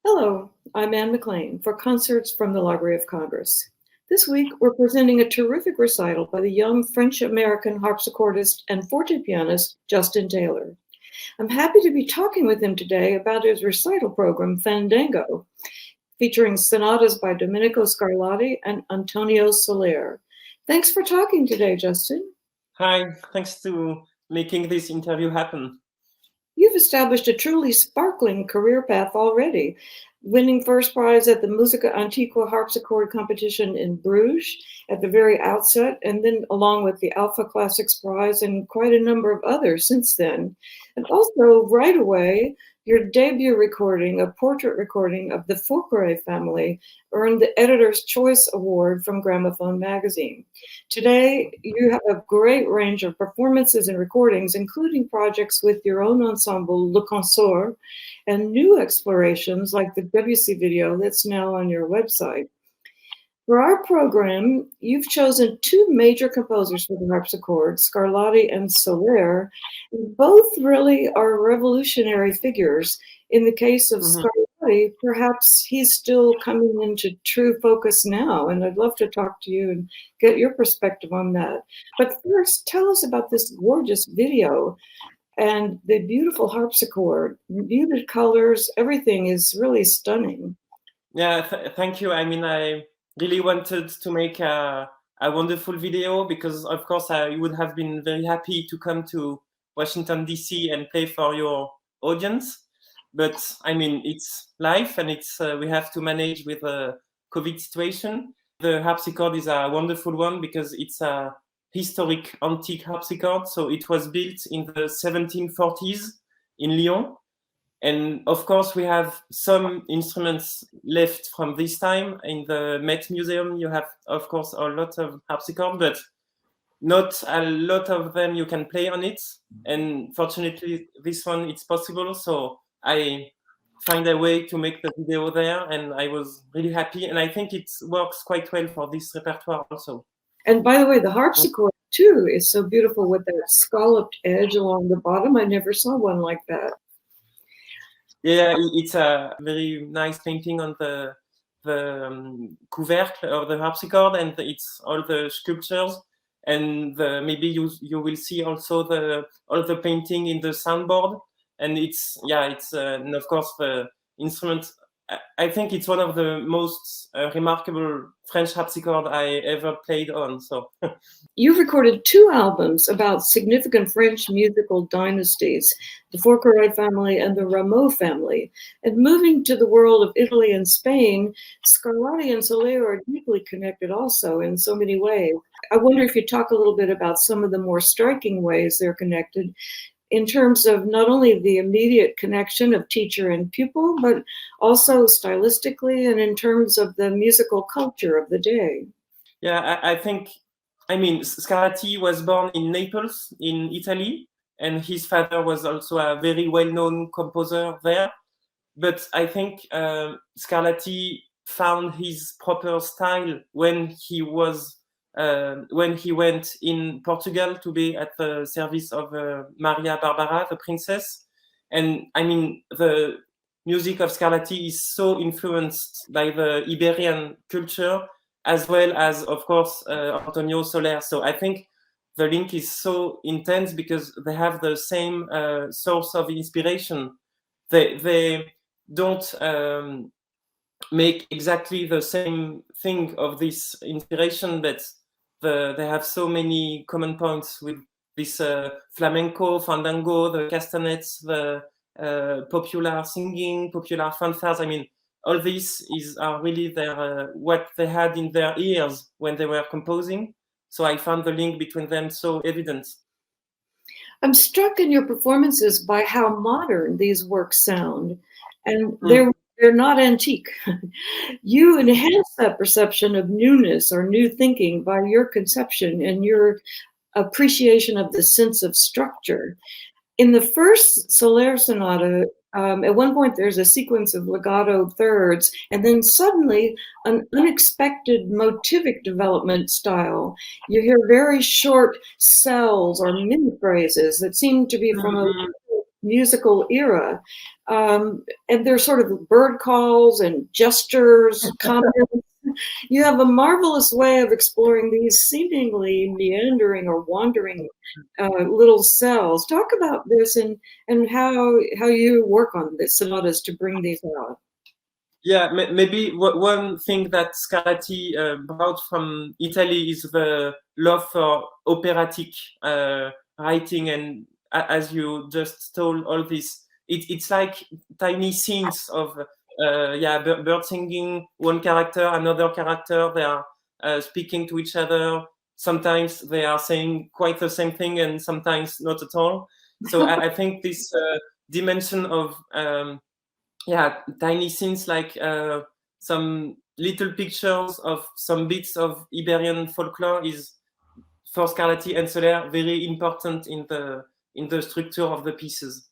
Hello, I'm Anne McLean for Concerts from the Library of Congress. This week, we're presenting a terrific recital by the young French-American harpsichordist and forte pianist Justin Taylor. I'm happy to be talking with him today about his recital program, Fandango, featuring sonatas by Domenico Scarlatti and Antonio Soler. Thanks for talking today, Justin. Hi, thanks to making this interview happen. You've established a truly sparkling career path already, winning first prize at the Musica Antiqua harpsichord competition in Bruges at the very outset, and then along with the Alpha Classics Prize and quite a number of others since then. And also, right away, your debut recording, a portrait recording of the Fauqueret family, earned the Editor's Choice Award from Gramophone magazine. Today, you have a great range of performances and recordings, including projects with your own ensemble, Le Consort, and new explorations like the Debussy video that's now on your website. For our program, you've chosen two major composers for the harpsichord, Scarlatti and Soler. Both really are revolutionary figures. In the case of Scarlatti, perhaps he's still coming into true focus now, and I'd love to talk to you and get your perspective on that. But first, tell us about this gorgeous video and the beautiful harpsichord, muted colors, everything is really stunning. Yeah, thank you. I mean, I really wanted to make a wonderful video because, of course, I would have been very happy to come to Washington, D.C. and play for your audience. But I mean, it's life and it's we have to manage with a COVID situation. The harpsichord is a wonderful one because it's a historic antique harpsichord. So it was built in the 1740s in Lyon. And of course, we have some instruments left from this time. In the Met Museum, you have, of course, a lot of harpsichord, but not a lot of them you can play on it. And fortunately, this one, it's possible. So I find a way to make the video there, and I was really happy. And I think it works quite well for this repertoire also. And by the way, the harpsichord too is so beautiful with that scalloped edge along the bottom. I never saw one like that. Yeah, it's a very nice painting on the couvercle of the harpsichord, and it's all the sculptures. And maybe you will see also all the painting in the soundboard. And it's and of course the instrument. I think it's one of the most remarkable French harpsichord I ever played on. So you've recorded two albums about significant French musical dynasties, the Fauqueret family and the Rameau family. And moving to the world of Italy and Spain, Scarlatti and Soler are deeply connected also in so many ways. I wonder if you talk a little bit about some of the more striking ways they're connected in terms of not only the immediate connection of teacher and pupil, but also stylistically and in terms of the musical culture of the day. Yeah, I think, I mean, Scarlatti was born in Naples, in Italy, and his father was also a very well-known composer there. But I think Scarlatti found his proper style when he went in Portugal to be at the service of Maria Barbara, the princess. And I mean, the music of Scarlatti is so influenced by the Iberian culture, as well as, of course, Antonio Soler. So I think the link is so intense because they have the same source of inspiration. They don't make exactly the same thing of this inspiration, but they have so many common points with this flamenco, fandango, the castanets, the popular singing, popular fanfares. I mean, all this are really their what they had in their ears when they were composing. So I found the link between them so evident. I'm struck in your performances by how modern these works sound, and they're not antique. You enhance that perception of newness or new thinking by your conception and your appreciation of the sense of structure. In the first Soler sonata, at one point there's a sequence of legato thirds, and then suddenly an unexpected motivic development style. You hear very short cells or mini phrases that seem to be from a musical era. And there's sort of bird calls and gestures, comments. You have a marvelous way of exploring these seemingly meandering or wandering little cells. Talk about this and how you work on the sonatas to bring these out. Yeah, maybe one thing that Scarlatti brought from Italy is the love for operatic writing, and as you just told, all this, it's like tiny scenes of bird singing, one character, another character, they are speaking to each other. Sometimes they are saying quite the same thing, and sometimes not at all. So I think this dimension of tiny scenes, like some little pictures of some bits of Iberian folklore, is for Scarlatti and Soler very important in the structure of the pieces.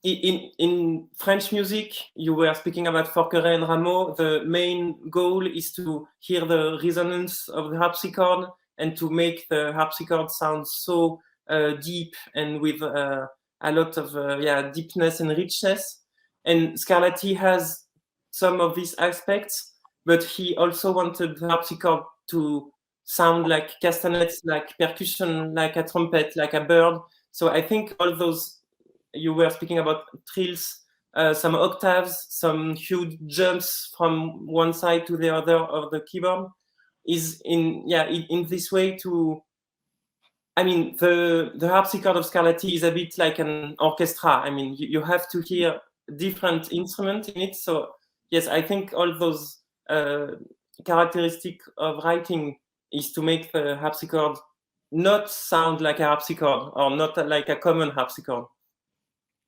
In French music, you were speaking about Forqueray and Rameau. The main goal is to hear the resonance of the harpsichord and to make the harpsichord sound so deep and with a lot of deepness and richness. And Scarlatti has some of these aspects, but he also wanted the harpsichord to sound like castanets, like percussion, like a trumpet, like a bird. So I think all those, you were speaking about trills, some octaves, some huge jumps from one side to the other of the keyboard, is in this way to, I mean, the harpsichord of Scarlatti is a bit like an orchestra. I mean, you have to hear different instruments in it. So yes, I think all those characteristic of writing is to make the harpsichord not sound like a harpsichord or not like a common harpsichord.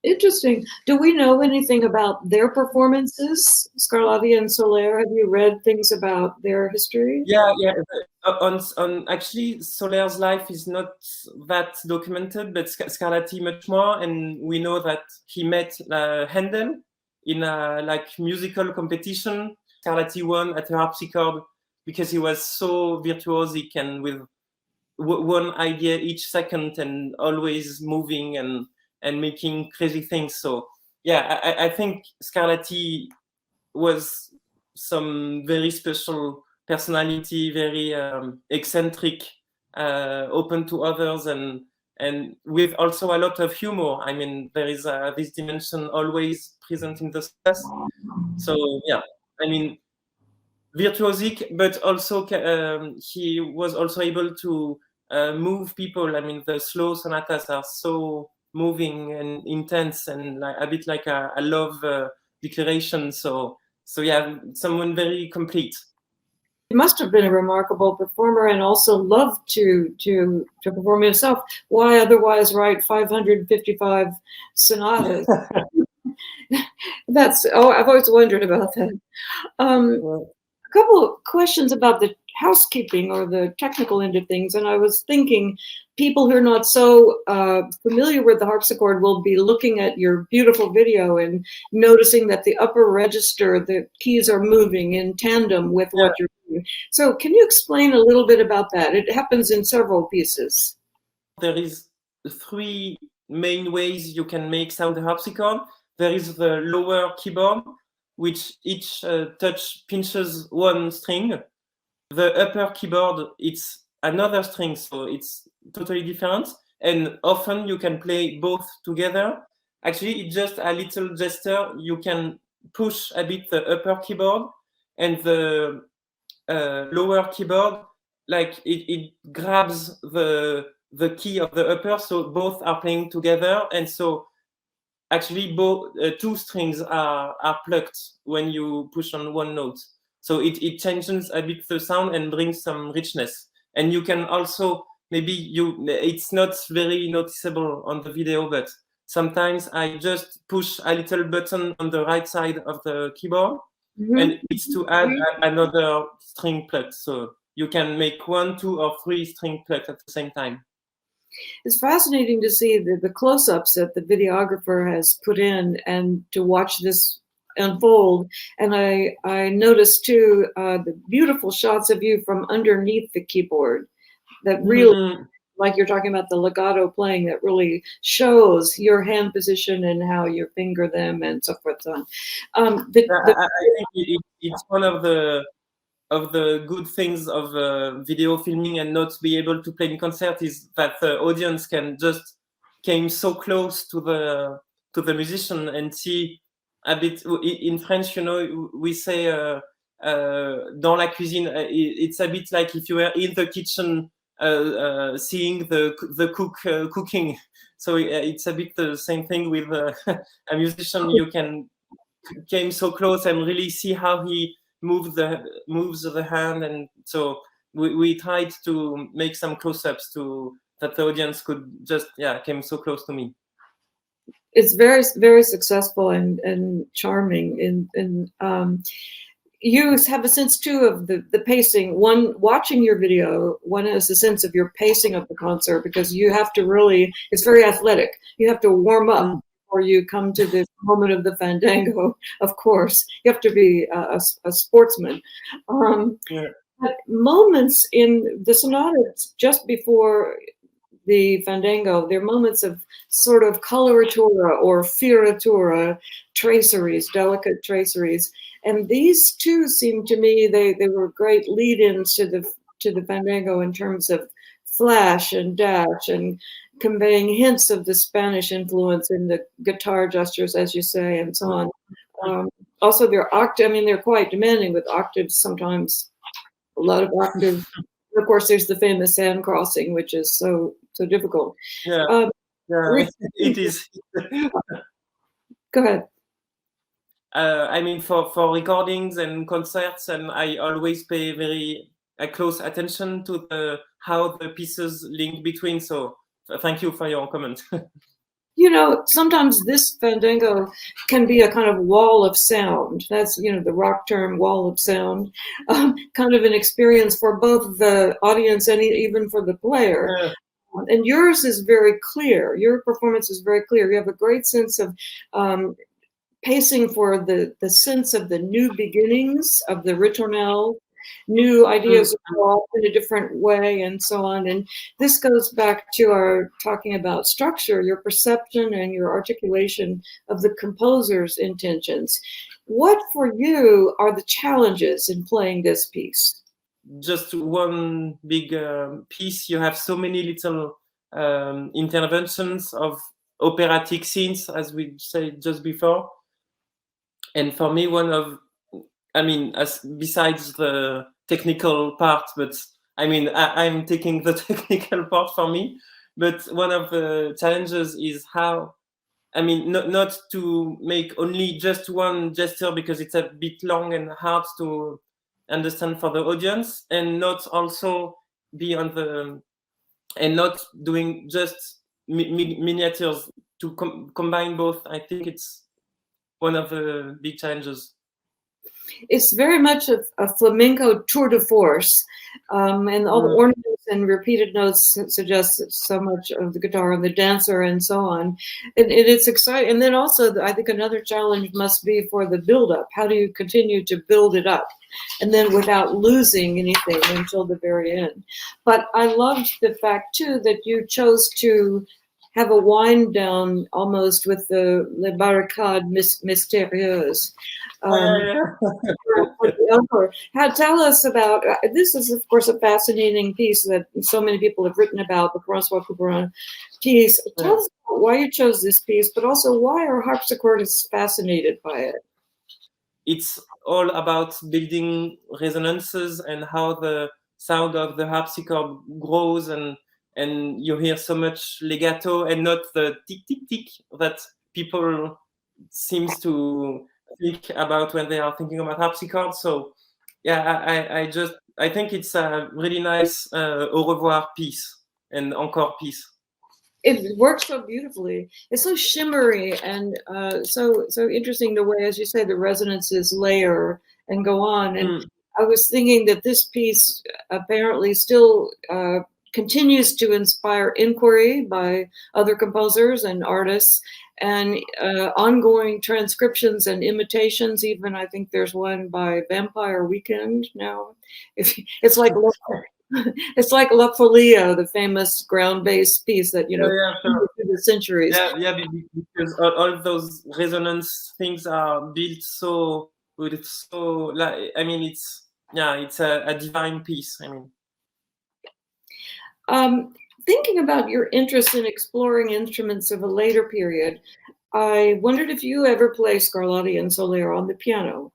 Interesting. Do we know anything about their performances, Scarlatti and Soler? Have you read things about their history? Yeah. On actually, Soler's life is not that documented, but Scarlatti much more. And we know that he met Handel in a musical competition. Scarlatti won at the harpsichord because he was so virtuosic and with one idea each second and always moving and making crazy things. So yeah, I think Scarlatti was some very special personality, very eccentric, open to others, and with also a lot of humor. I mean, there is this dimension always present in the stress. So yeah, I mean, virtuosic, but also he was also able to move people. I mean, the slow sonatas are so moving and intense, and a bit like a love declaration. So yeah, someone very complete. He must have been a remarkable performer and also loved to perform himself. Why otherwise write 555 sonatas? I've always wondered about that. A couple of questions about the housekeeping or the technical end of things, and I was thinking people who are not so familiar with the harpsichord will be looking at your beautiful video and noticing that the upper register, the keys are moving in tandem with what you're doing. So can you explain a little bit about that? It happens in several pieces. There is 3 main ways you can make sound the harpsichord. There is the lower keyboard, which each touch pinches one string. The upper keyboard, it's another string, so it's totally different. And often you can play both together. Actually, it's just a little gesture. You can push a bit the upper keyboard, and the lower keyboard, like it grabs the key of the upper, so both are playing together. And so actually both 2 strings are plucked when you push on one note. So it changes a bit the sound and brings some richness. And you can also, it's not very noticeable on the video, but sometimes I just push a little button on the right side of the keyboard, and it's to add another string plucked. So you can make 1, 2, or 3 string plucked at the same time. It's fascinating to see the close-ups that the videographer has put in and to watch this unfold. And I noticed too the beautiful shots of you from underneath the keyboard that really like you're talking about the legato playing that really shows your hand position and how you finger them and so forth. So on. I think it's one of the good things of video filming and not be able to play in concert is that the audience can just came so close to the musician and see a bit. In French, you know, we say dans la cuisine. It's a bit like if you were in the kitchen seeing the cook cooking. So it's a bit the same thing with a musician. You can came so close and really see how he moves the hand, and so we tried to make some close-ups to that the audience could just came so close to me. It's very, very successful and charming. And you have a sense too of the pacing. One, watching your video, one has a sense of your pacing of the concert, because you have to really, it's very athletic. You have to warm up before you come to the moment of the fandango. Of course, you have to be a sportsman. But moments in the sonatas just before the fandango, there are moments of sort of coloratura or fioritura, traceries, delicate traceries. And these two seem to me, they were great lead-ins to the fandango in terms of flash and dash and conveying hints of the Spanish influence in the guitar gestures, as you say, and so on. Also, they're quite demanding with octaves sometimes, a lot of octaves. Of course, there's the famous hand crossing, which is so difficult. It is. Go ahead. I mean, for recordings and concerts, and I always pay very close attention to how the pieces link between. So thank you for your comment. You know, sometimes this fandango can be a kind of wall of sound. That's, you know, the rock term, wall of sound, kind of an experience for both the audience and even for the player. Yeah. And yours is very clear. Your performance is very clear. You have a great sense of pacing for the sense of the new beginnings of the ritornelle, new ideas in a different way, and so on. And this goes back to our talking about structure, your perception and your articulation of the composer's intentions. What for you are the challenges in playing this piece? Just one big piece. You have so many little interventions of operatic scenes, as we said just before. And for me, besides the technical part, but I mean, I'm taking the technical part for me. But one of the challenges is how, I mean, not to make only just one gesture, because it's a bit long and hard to understand for the audience, and not also be and not doing just miniatures, to combine both. I think it's one of the big challenges. It's very much a flamenco tour de force, and all the ornaments and repeated notes suggest so much of the guitar and the dancer and so on. And it's exciting. And then also, I think another challenge must be for the build-up. How do you continue to build it up, and then without losing anything until the very end? But I loved the fact too that you chose to have a wind down almost with the Les Barricades Mystérieuses. Tell us about this. Is of course a fascinating piece that so many people have written about, the Francois Couperin piece. Tell us about why you chose this piece, but also why our harpsichordists fascinated by it. It's all about building resonances and how the sound of the harpsichord grows, and you hear so much legato and not the tick tick tick that people seems to think about when they are thinking about harpsichord. So I think it's a really nice au revoir piece and encore piece. It works so beautifully. It's so shimmery and so interesting, the way, as you say, the resonances layer and go on. And I was thinking that this piece apparently still continues to inspire inquiry by other composers and artists, and ongoing transcriptions and imitations. Even I think there's one by Vampire Weekend now. It's like It's like La Folia, the famous ground-based piece that, Yeah, yeah, sure. through the centuries. Yeah, because all those resonance things are built so good. It's so, like, I mean, it's a divine piece. I mean, Thinking about your interest in exploring instruments of a later period, I wondered if you ever play Scarlatti and Soler on the piano.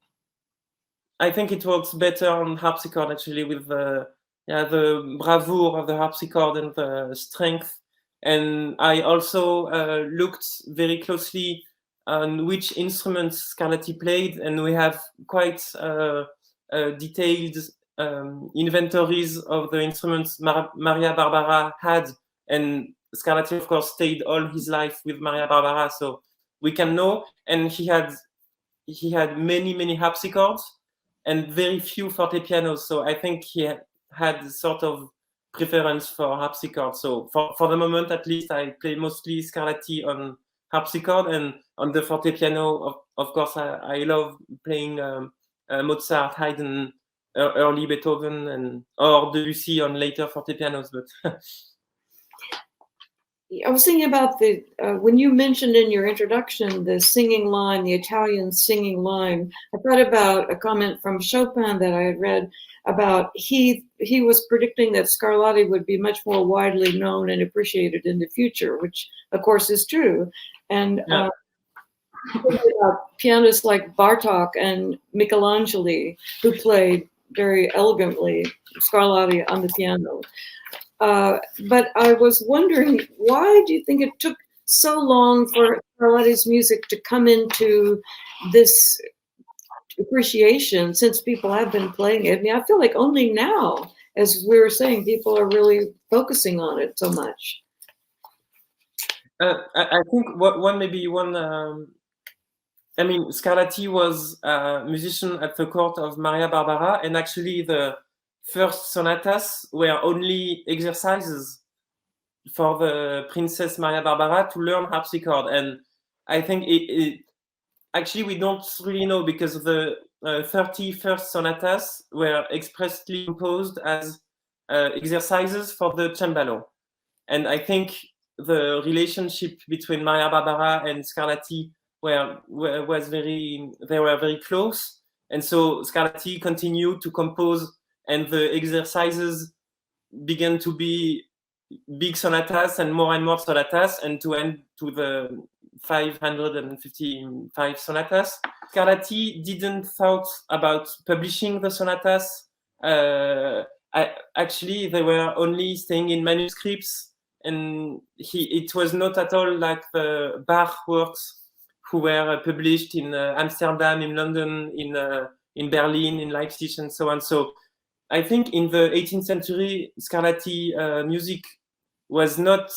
I think it works better on harpsichord actually, with the bravoure of the harpsichord and the strength. And I also looked very closely on which instruments Scarlatti played, and we have quite detailed inventories of the instruments Maria Barbara had, and Scarlatti of course stayed all his life with Maria Barbara, so we can know. And he had many harpsichords and very few fortepianos, so I think he had sort of preference for harpsichord. So for the moment, at least, I play mostly Scarlatti on harpsichord, and on the fortepiano, of course, I love playing Mozart, Haydn, early Beethoven, or Debussy on later fortepianos. But I was thinking about when you mentioned in your introduction the singing line, the Italian singing line. I thought about a comment from Chopin that I had read about he was predicting that Scarlatti would be much more widely known and appreciated in the future, which of course is true. And yeah. Pianists like Bartók and Michelangeli, who played very elegantly Scarlatti on the piano. But I was wondering, why do you think it took so long for Scarlatti's music to come into this appreciation, since people have been playing it? I mean, I feel like only now, as we were saying, people are really focusing on it so much. I think I mean, Scarlatti was a musician at the court of Maria Barbara, and actually the first sonatas were only exercises for the Princess Maria Barbara to learn harpsichord. And I think actually we don't really know, because the 31st sonatas were expressly composed as exercises for the cembalo. And I think the relationship between Maria Barbara and Scarlatti they were very close. And so Scarlatti continued to compose, and the exercises began to be big sonatas and more sonatas, and to end to the 555 sonatas. Scarlatti didn't thought about publishing the sonatas. Actually, they were only staying in manuscripts, and it was not at all like the Bach works, who were published in Amsterdam, in London, in Berlin, in Leipzig, and so on. So I think in the 18th century, Scarlatti music was not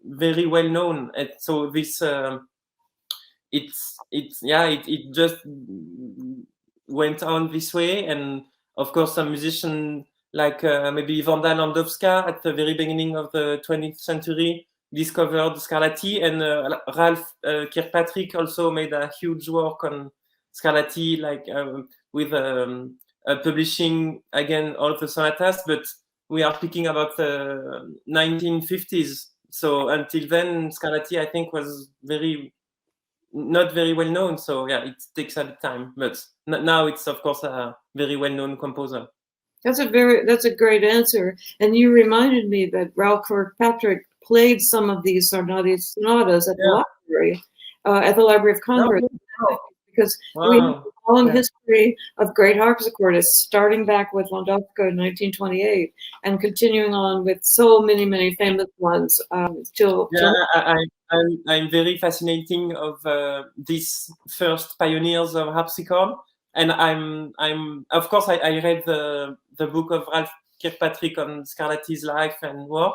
very well known, and so this it just went on this way. And of course, some musicians like maybe Wanda Landowska at the very beginning of the 20th century discovered Scarlatti, and Ralph Kirkpatrick also made a huge work on Scarlatti, like with publishing again all the sonatas. But we are speaking about the 1950s, so until then Scarlatti, I think, was not very well known. So yeah, it takes a bit of time, but now it's of course a very well known composer. That's a great answer. And you reminded me that Ralph Kirkpatrick played some of these sonatas at the Library of Congress, because we have a long history of great harpsichordists, starting back with Landowska in 1928 and continuing on with so many famous ones. I'm very fascinating of these first pioneers of harpsichord, and I'm of course I read the book of Ralph Kirkpatrick on Scarlatti's life and work.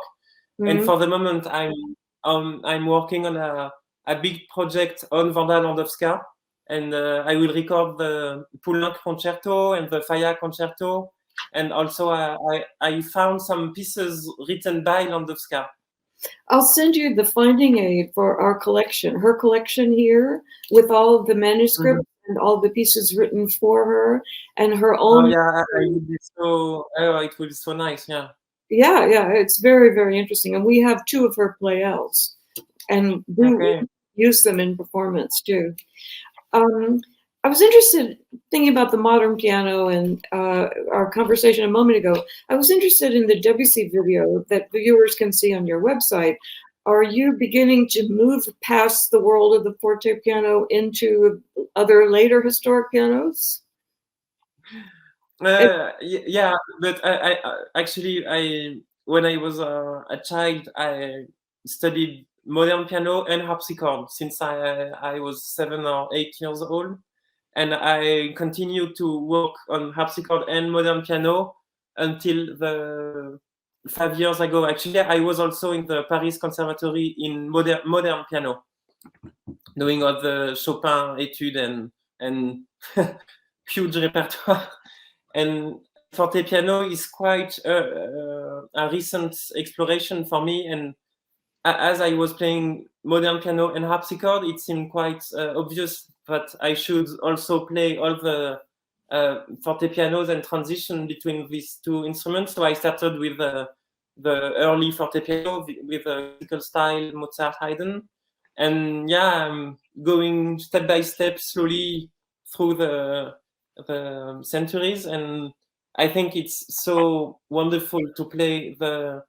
Mm-hmm. And for the moment, I'm working on a big project on Wanda Landowska, and I will record the Poulenc concerto and the Falla concerto, and also I found some pieces written by Landowska. I'll send you the finding aid for our collection, her collection here, with all of the manuscripts. Mm-hmm. And all the pieces written for her, and her own. Oh yeah, it will be so nice. Yeah. Yeah, it's very, very interesting. And we have 2 of her playouts and do Okay. use them in performance too. I was interested thinking about the modern piano and our conversation a moment ago. I was interested in the Debussy video that viewers can see on your website. Are you beginning to move past the world of the forte piano into other later historic pianos? Yeah, but actually, when I was a child, I studied modern piano and harpsichord since I was 7 or 8 years old, and I continued to work on harpsichord and modern piano until the 5 years ago. Actually, I was also in the Paris Conservatory in modern piano, doing all the Chopin etude and huge repertoire. And forte piano is quite a recent exploration for me. And as I was playing modern piano and harpsichord, it seemed quite obvious that I should also play all the forte pianos and transition between these 2 instruments. So I started with the early forte piano with classical style Mozart, Haydn, and yeah, I'm going step by step, slowly through the centuries, and I think it's so wonderful to play the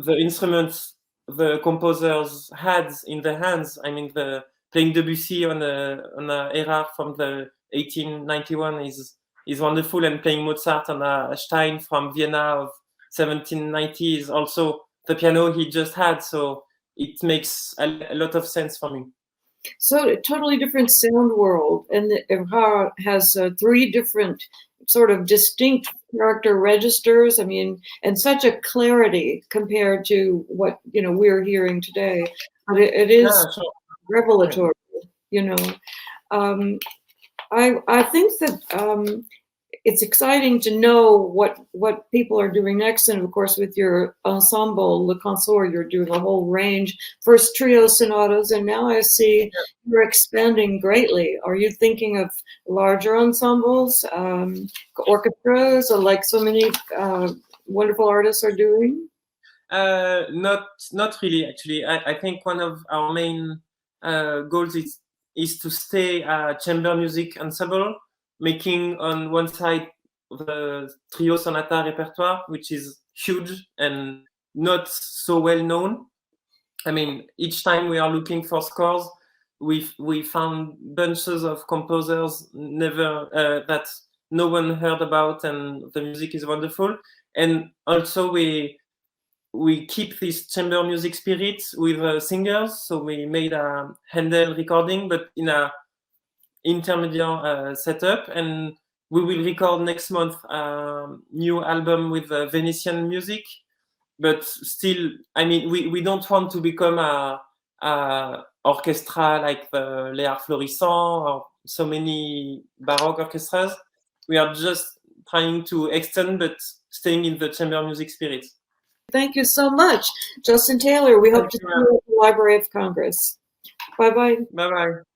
instruments the composers had in their hands. I mean, the playing Debussy on a era from the 1891 is wonderful, and playing Mozart on a Stein from Vienna of 1790 is also the piano he just had. So it makes a lot of sense for me. So a totally different sound world, and Evrard has 3 different sort of distinct character registers. I mean, and such a clarity compared to what we're hearing today. But it is Yeah, sure. revelatory, you know. I think that it's exciting to know what people are doing next, and of course with your ensemble, Le Consort, you're doing a whole range. First trio sonatas, and now I see you're expanding greatly. Are you thinking of larger ensembles, orchestras, or like so many wonderful artists are doing? Not really, actually. I think one of our main goals is to stay a chamber music ensemble, making on one side the trio sonata repertoire, which is huge and not so well known. I mean, each time we are looking for scores, we found bunches of composers never that no one heard about, and the music is wonderful. And also we keep this chamber music spirit with singers. So we made a Handel recording, but in a intermediate setup, and we will record next month a new album with Venetian music. But still, I mean, we don't want to become a orchestra like the Les Arts Florissants or so many Baroque orchestras. We are just trying to extend, but staying in the chamber music spirit. Thank you so much, Justin Taylor. We hope to see you at the Library of Congress. Bye-bye. Bye-bye.